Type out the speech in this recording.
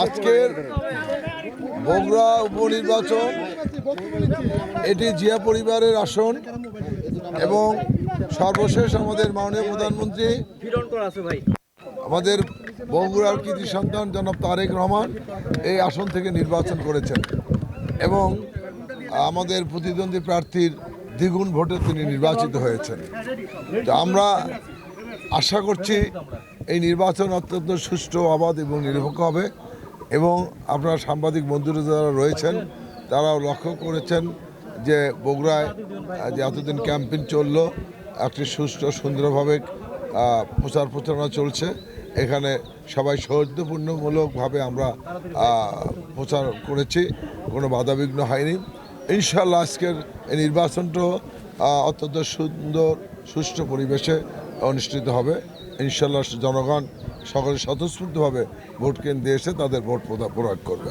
আজকের বগুড়া উপনির্বাচন এটি জিয়া পরিবারের আসন এবং সর্বশেষ আমাদের মাননীয় প্রধানমন্ত্রী আমাদের বগুড়ার কৃতি সন্তান জনাব তারেক রহমান এই আসন থেকে নির্বাচন করেছেন এবং আমাদের প্রতিদ্বন্দ্বী প্রার্থীর দ্বিগুণ ভোটে তিনি নির্বাচিত হয়েছেন। তো আমরা আশা করছি এই নির্বাচন অত্যন্ত সুষ্ঠু, অবাধ এবং নিরপেক্ষ হবে এবং আপনার সাংবাদিক বন্ধুরা যারা রয়েছেন তারাও লক্ষ্য করেছেন যে বগুড়ায় যে এতদিন ক্যাম্পেইন চলল একটি সুষ্ঠু সুন্দরভাবে প্রচার প্রচারণা চলছে। এখানে সবাই সৌহার্দ্যপূর্ণমূলকভাবে আমরা প্রচার করেছি, কোনো বাধাবিঘ্ন হয়নি। ইনশাআল্লাহ আজকের এই নির্বাচনটা অত্যন্ত সুন্দর সুষ্ঠু পরিবেশে অনুষ্ঠিত হবে। ইনশাআল্লাহ জনগণ সকলে স্বতঃস্ফূর্তভাবে ভোট কেন্দ্রে এসে তাদের ভোট প্রয়োগ করবে।